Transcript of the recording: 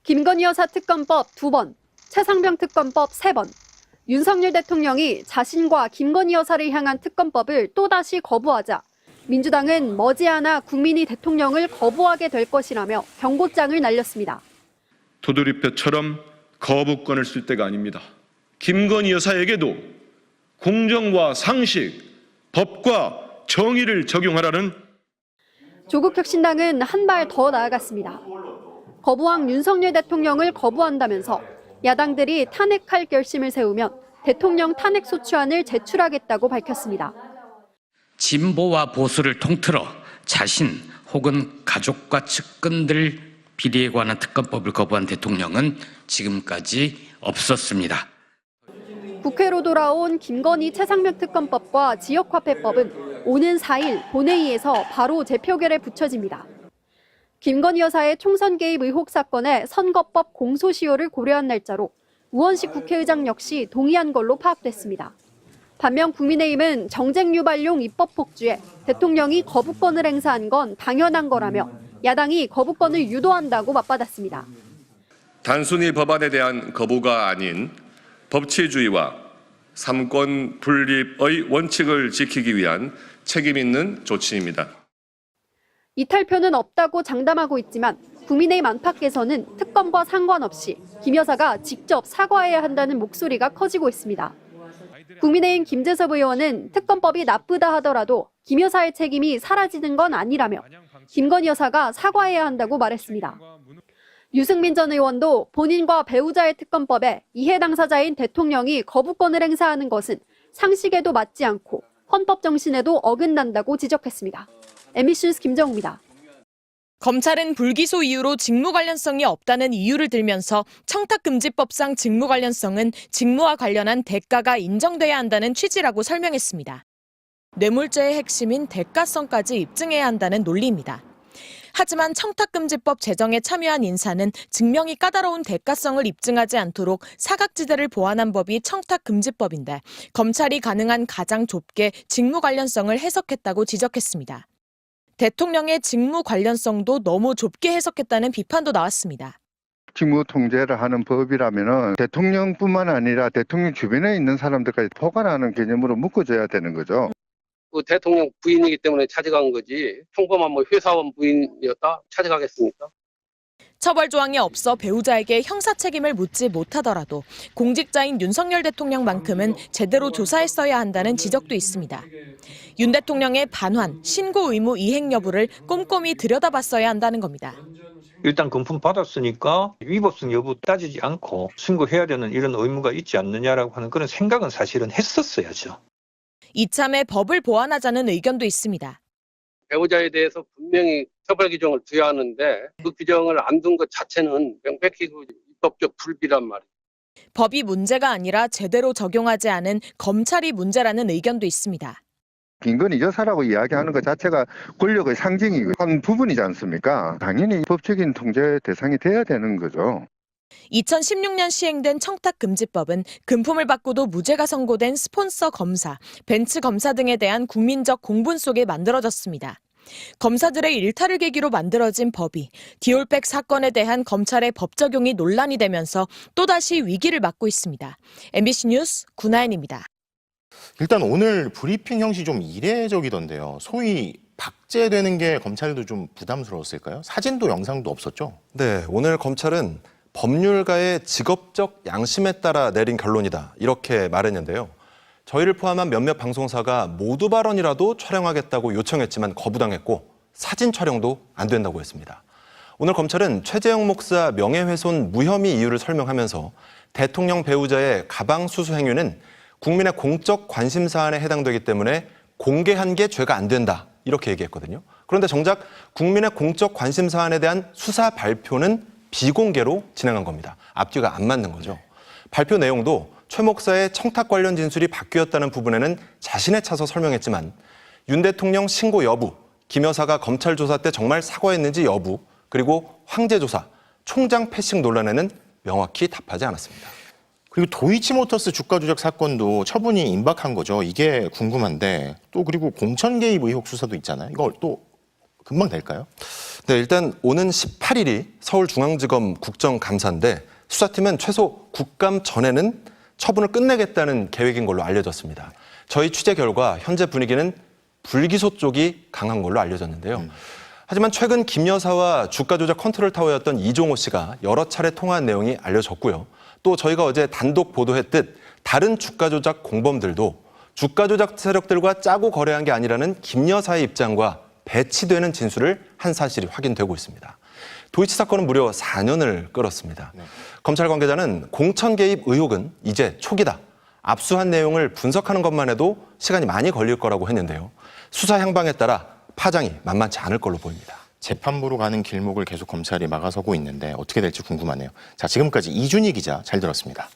김건희 여사 특검법 2번, 최상병 특검법 3번. 윤석열 대통령이 자신과 김건희 여사를 향한 특검법을 또다시 거부하자 민주당은 머지않아 국민이 대통령을 거부하게 될 것이라며 경고장을 날렸습니다. 두드리표처럼 거부권을 쓸 때가 아닙니다. 김건희 여사에게도 공정과 상식, 법과 정의를 적용하라는 조국혁신당은 한 발 더 나아갔습니다. 거부한 윤석열 대통령을 거부한다면서 야당들이 탄핵할 결심을 세우면 대통령 탄핵 소추안을 제출하겠다고 밝혔습니다. 진보와 보수를 통틀어 자신 혹은 가족과 측근들 비리에 관한 특검법을 거부한 대통령은 지금까지 없었습니다. 국회로 돌아온 김건희 최상병 특검법과 지역화폐법은 오는 4일 본회의에서 바로 재표결에 붙여집니다. 김건희 여사의 총선 개입 의혹 사건의 선거법 공소시효를 고려한 날짜로 우원식 국회의장 역시 동의한 걸로 파악됐습니다. 반면 국민의힘은 정쟁 유발용 입법 폭주에 대통령이 거부권을 행사한 건 당연한 거라며 야당이 거부권을 유도한다고 맞받았습니다. 단순히 법안에 대한 거부가 아닌 법치주의와 삼권 분립의 원칙을 지키기 위한 책임 있는 조치입니다. 이탈표는 없다고 장담하고 있지만 국민의힘 안팎에서는 특검과 상관없이 김 여사가 직접 사과해야 한다는 목소리가 커지고 있습니다. 국민의힘 김재섭 의원은 특검법이 나쁘다 하더라도 김 여사의 책임이 사라지는 건 아니라며 김건희 여사가 사과해야 한다고 말했습니다. 유승민 전 의원도 본인과 배우자의 특검법에 이해 당사자인 대통령이 거부권을 행사하는 것은 상식에도 맞지 않고 헌법 정신에도 어긋난다고 지적했습니다. MBC 뉴스 김정우입니다. 검찰은 불기소 이유로 직무 관련성이 없다는 이유를 들면서 청탁금지법상 직무 관련성은 직무와 관련한 대가가 인정돼야 한다는 취지라고 설명했습니다. 뇌물죄의 핵심인 대가성까지 입증해야 한다는 논리입니다. 하지만 청탁금지법 제정에 참여한 인사는 증명이 까다로운 대가성을 입증하지 않도록 사각지대를 보완한 법이 청탁금지법인데 검찰이 가능한 가장 좁게 직무 관련성을 해석했다고 지적했습니다. 대통령의 직무 관련성도 너무 좁게 해석했다는 비판도 나왔습니다. 직무 통제를 하는 법이라면은 대통령뿐만 아니라 대통령 주변에 있는 사람들까지 포괄하는 개념으로 묶어줘야 되는 거죠. 그 대통령 부인이기 때문에 찾아간 거지 평범한 회사원 부인이었다 찾아가겠습니까? 처벌 조항이 없어 배우자에게 형사 책임을 묻지 못하더라도 공직자인 윤석열 대통령만큼은 제대로 조사했어야 한다는 지적도 있습니다. 윤 대통령의 반환, 신고 의무 이행 여부를 꼼꼼히 들여다봤어야 한다는 겁니다. 일단 금품 받았으니까 위법성 여부 따지지 않고 신고해야 되는 이런 의무가 있지 않느냐라고 하는 그런 생각은 사실은 했었어야죠. 이참에 법을 보완하자는 의견도 있습니다. 배우자에 대해서 분명히 처벌 규정을 둬야 하는데 그 규정을 안 둔 것 자체는 명백히 입법적 불비란 말이에요. 법이 문제가 아니라 제대로 적용하지 않은 검찰이 문제라는 의견도 있습니다. 김건희 여사라고 이야기하는 것 자체가 권력의 상징이고 한 부분이지 않습니까? 당연히 법적인 통제 대상이 돼야 되는 거죠. 2016년 시행된 청탁금지법은 금품을 받고도 무죄가 선고된 스폰서 검사, 벤츠 검사 등에 대한 국민적 공분 속에 만들어졌습니다. 검사들의 일탈을 계기로 만들어진 법이 디올백 사건에 대한 검찰의 법 적용이 논란이 되면서 또다시 위기를 맞고 있습니다. MBC 뉴스 구나연입니다. 일단 오늘 브리핑 형식이 좀 이례적이던데요. 소위 박제되는 게 검찰도 좀 부담스러웠을까요? 사진도 영상도 없었죠? 네, 오늘 검찰은 법률가의 직업적 양심에 따라 내린 결론이다 이렇게 말했는데요. 저희를 포함한 몇몇 방송사가 모두 발언이라도 촬영하겠다고 요청했지만 거부당했고 사진 촬영도 안 된다고 했습니다. 오늘 검찰은 최재형 목사 명예훼손 무혐의 이유를 설명하면서 대통령 배우자의 가방 수수 행위는 국민의 공적 관심 사안에 해당되기 때문에 공개한 게 죄가 안 된다 이렇게 얘기했거든요. 그런데 정작 국민의 공적 관심 사안에 대한 수사 발표는 비공개로 진행한 겁니다. 앞뒤가 안 맞는 거죠. 발표 내용도 최 목사의 청탁 관련 진술이 바뀌었다는 부분에는 자신에 차서 설명했지만 윤 대통령 신고 여부, 김 여사가 검찰 조사 때 정말 사과했는지 여부, 그리고 황제 조사, 총장 패싱 논란에는 명확히 답하지 않았습니다. 그리고 도이치모터스 주가 조작 사건도 처분이 임박한 거죠. 이게 궁금한데 또 그리고 공천 개입 의혹 수사도 있잖아요. 이거 또 금방 될까요? 네, 일단 오는 18일이 서울중앙지검 국정감사인데 수사팀은 최소 국감 전에는 처분을 끝내겠다는 계획인 걸로 알려졌습니다. 저희 취재 결과 현재 분위기는 불기소 쪽이 강한 걸로 알려졌는데요. 하지만 최근 김 여사와 주가 조작 컨트롤 타워였던 이종호 씨가 여러 차례 통화한 내용이 알려졌고요. 또 저희가 어제 단독 보도했듯 다른 주가 조작 공범들도 주가 조작 세력들과 짜고 거래한 게 아니라는 김 여사의 입장과 배치되는 진술을 한 사실이 확인되고 있습니다. 도이치 사건은 무려 4년을 끌었습니다. 검찰 관계자는 공천 개입 의혹은 이제 초기다. 압수한 내용을 분석하는 것만 해도 시간이 많이 걸릴 거라고 했는데요. 수사 향방에 따라 파장이 만만치 않을 걸로 보입니다. 재판부로 가는 길목을 계속 검찰이 막아서고 있는데 어떻게 될지 궁금하네요. 자, 지금까지 이준희 기자 잘 들었습니다.